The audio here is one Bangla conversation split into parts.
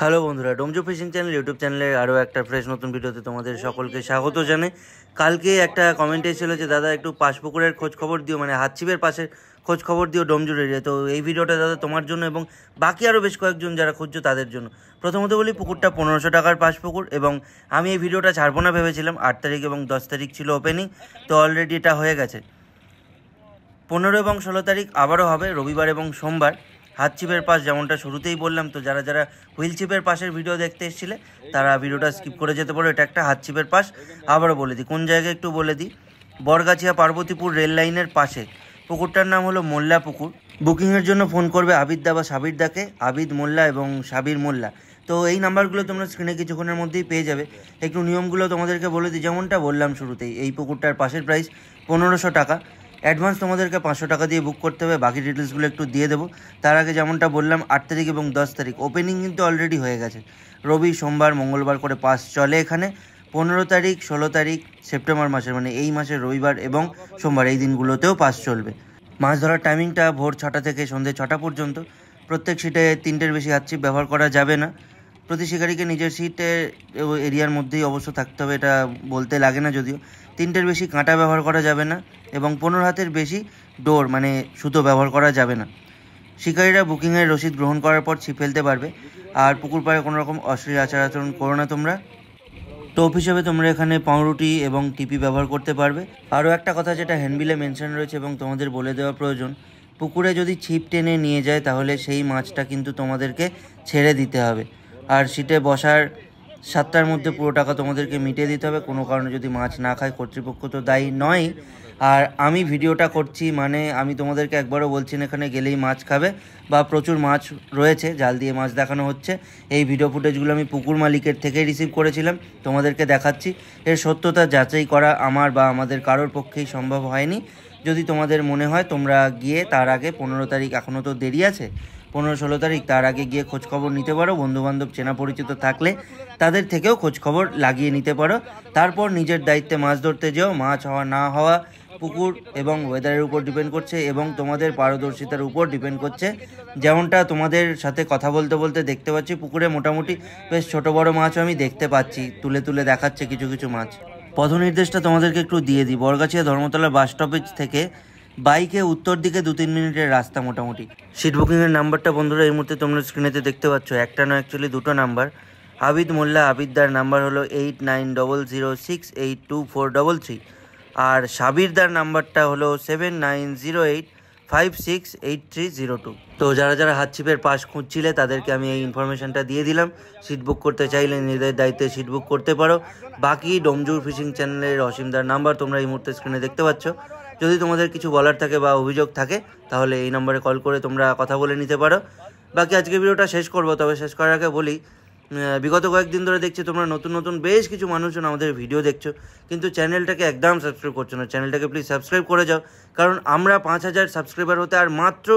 হ্যালো বন্ধুরা, ডোমজো ফিশিং চ্যানেল ইউটিউব চ্যানেলে আরও একটা ফ্রেশ নতুন ভিডিওতে তোমাদের সকলকে স্বাগত জানাই। কালকে একটা কমেন্ট এসেছিলো যে দাদা একটু পাশপুকুরের খোঁজ খবর দিও, মানে হাতছিপের পাশের খোঁজ খবর দিও ডোমজোর এরিয়া। তো এই ভিডিওটা দাদা তোমার জন্য এবং বাকি আরও বেশ কয়েকজন যারা খুঁজছো তাদের জন্য। প্রথমত বলি, পুকুরটা 1500 টাকার পাশপুকুর, এবং আমি এই ভিডিওটা ছাড়বো না ভেবেছিলাম। 8 তারিখ এবং 10 তারিখ ছিল ওপেনিং, তো অলরেডি এটা হয়ে গেছে। 15 এবং 16 তারিখ আবারও হবে, রবিবার এবং সোমবার। হাতছিপের পাশ যেমনটা শুরুতেই বললাম, তো যারা যারা হুইল চিপের পাশের ভিডিও দেখতে এসেছিলে তারা ভিডিওটা স্কিপ করে যেতে পারো। এটা একটা হাতছিপের পাশ। আবারও বলে দিই কোন জায়গায়, একটু বলে দিই। বরগাছিয়া পার্বতীপুর রেল লাইনের পাশে পুকুরটার নাম হলো মোল্লা পুকুর। বুকিংয়ের জন্য ফোন করবে আবিদদা বা সাবিরদাকে, আবিদ মোল্লা এবং সাবির মোল্লা। তো এই নাম্বারগুলো তোমরা স্ক্রিনে কিছুক্ষণের মধ্যেই পেয়ে যাবে। একটু নিয়মগুলো তোমাদেরকে বলে দিই, যেমনটা বললাম শুরুতেই। এই পুকুরটার পাশের প্রাইস 1500 টাকা। অ্যাডভান্স তোমাদেরকে 500 টাকা দিয়ে বুক করতে হবে, বাকি ডিটেলসগুলো একটু দিয়ে দেবো। তার আগে যেমনটা বললাম, 8 তারিখ এবং 10 তারিখ ওপেনিং কিন্তু অলরেডি হয়ে গেছে। রবি, সোমবার, মঙ্গলবার করে পাস চলে এখানে। 15 তারিখ, 16 তারিখ সেপ্টেম্বর মাসের, মানে এই মাসের রবিবার এবং সোমবার, এই দিনগুলোতেও পাস চলবে। মাছ ধরার টাইমিংটা ভোর 6টা থেকে সন্ধ্যে 6টা পর্যন্ত। প্রত্যেক সিটে 3টের বেশি হাতছিপ ব্যবহার করা যাবে না। প্রতি শিকারীকে নিজের সিটে এরিয়ার মধ্যেই অবশ্য থাকতে হবে, এটা বলতে লাগে না যদিও। 3টের বেশি কাঁটা ব্যবহার করা যাবে না, এবং 15 হাতের বেশি ডোর মানে সুতো ব্যবহার করা যাবে না। শিকারীরা বুকিংয়ের রসিদ গ্রহণ করার পর ছিপ ফেলতে পারবে। আর পুকুর পাড়ে কোনো রকম অশ্লীল আচার আচরণ করো না তোমরা। টোপ হিসেবে তোমরা এখানে পাউরুটি এবং টিপি ব্যবহার করতে পারবে। আরও একটা কথা যেটা হ্যান্ডবিলে মেনশন রয়েছে এবং তোমাদের বলে দেওয়া প্রয়োজন, পুকুরে যদি ছিপ টেনে নিয়ে যায় তাহলে সেই মাছটা কিন্তু তোমাদেরকে ছেড়ে দিতে হবে। আর সিটে বসার 7টার মধ্যে পুরো টাকা তোমাদেরকে মিটিয়ে দিতে হবে। কোনো কারণে যদি মাছ না খায়, কর্তৃপক্ষ তো দায়ী নয়। আর আমি ভিডিওটা করছি মানে আমি তোমাদেরকে একবারও বলছি না এখানে গেলেই মাছ খাবে, বা প্রচুর মাছ রয়েছে, জাল দিয়ে মাছ দেখানো হচ্ছে। এই ভিডিও ফুটেজগুলো আমি পুকুর মালিকের থেকেই রিসিভ করেছিলাম, তোমাদেরকে দেখাচ্ছি। এর সত্যতা যাচাই করা আমার বা আমাদের কারোর পক্ষেই সম্ভব হয়নি। যদি তোমাদের মনে হয় তোমরা গিয়ে তার আগে 15 তারিখ, এখনও তো দেরি আছে, 15-16 তারিখ, তার আগে গিয়ে খোঁজখবর নিতে পারো। বন্ধুবান্ধব চেনা পরিচিত থাকলে তাদের থেকেও খোঁজখবর লাগিয়ে নিতে পারো। তারপর নিজের দায়িত্বে মাছ ধরতে যেও। মাছ হওয়া না হওয়া পুকুর এবং ওয়েদারের উপর ডিপেন্ড করছে, এবং তোমাদের পারদর্শিতার উপর ডিপেন্ড করছে। যেমনটা তোমাদের সাথে কথা বলতে বলতে দেখতে পাচ্ছি, পুকুরে মোটামুটি বেশ ছোটো বড়ো মাছও আমি দেখতে পাচ্ছি, তুলে তুলে দেখাচ্ছে কিছু কিছু মাছ। পথ নির্দেশটা তোমাদেরকে একটু দিয়ে দিই। বরগাছিয়া ধর্মতলা বাস স্টপেজ থেকে বাইকে উত্তর দিকে 2-3 মিনিটের রাস্তা মোটামুটি। সিট বুকিংয়ের নাম্বারটা বন্ধুরা এই মুহূর্তে তোমরা স্ক্রিনেতে দেখতে পাচ্ছ। একটা না, অ্যাকচুয়ালি দুটো নাম্বার। আবিদ মোল্লা আবিদদার নাম্বার হলো 8900682433, আর সাবিরদার নাম্বারটা হলো 7908568302। তো যারা যারা হাতছিপের পাশ খুঁজছিলে তাদেরকে আমি এই ইনফরমেশনটা দিয়ে দিলাম। সিট বুক করতে চাইলে নিজেদের দায়িত্বে সিট বুক করতে পারো। বাকি ডোমজো ফিশিং চ্যানেলের অসীমদার নাম্বার তোমরা এই মুহূর্তে স্ক্রিনে দেখতে পাচ্ছ। যদি তোমাদের কিছু বলার থাকে বা অভিযোগ থাকে তাহলে এই নম্বরে কল করে তোমরা কথা বলে নিতে পারো। বাকি আজকে ভিডিওটা শেষ করব, তবে শেষ করার আগে বলি, বিগত কয়েকদিন ধরে দেখছি তোমরা নতুন নতুন বেশ কিছু মানুষজন আমাদের ভিডিও দেখছো, কিন্তু চ্যানেলটাকে একদম সাবস্ক্রাইব করছো না। চ্যানেলটাকে প্লিজ সাবস্ক্রাইব করে যাও, কারণ আমরা 5000 সাবস্ক্রাইবার হতে আর মাত্র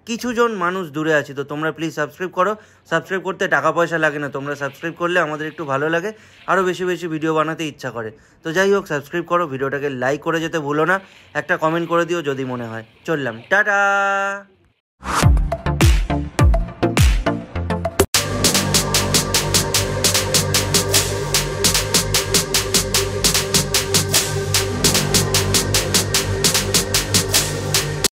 কিছুজন মানুষ দূরে আছি। তো তোমরা প্লিজ সাবস্ক্রাইব করো। সাবস্ক্রাইব করতে টাকা পয়সা লাগে না, তোমরা সাবস্ক্রাইব করলে আমাদের একটু ভালো লাগে, আরও বেশি বেশি ভিডিও বানাতে ইচ্ছা করে। তো যাই হোক, সাবস্ক্রাইব করো, ভিডিওটাকে লাইক করে যেতে ভুলো না, একটা কমেন্ট করে দিও যদি মনে হয়। চললাম, টাটা।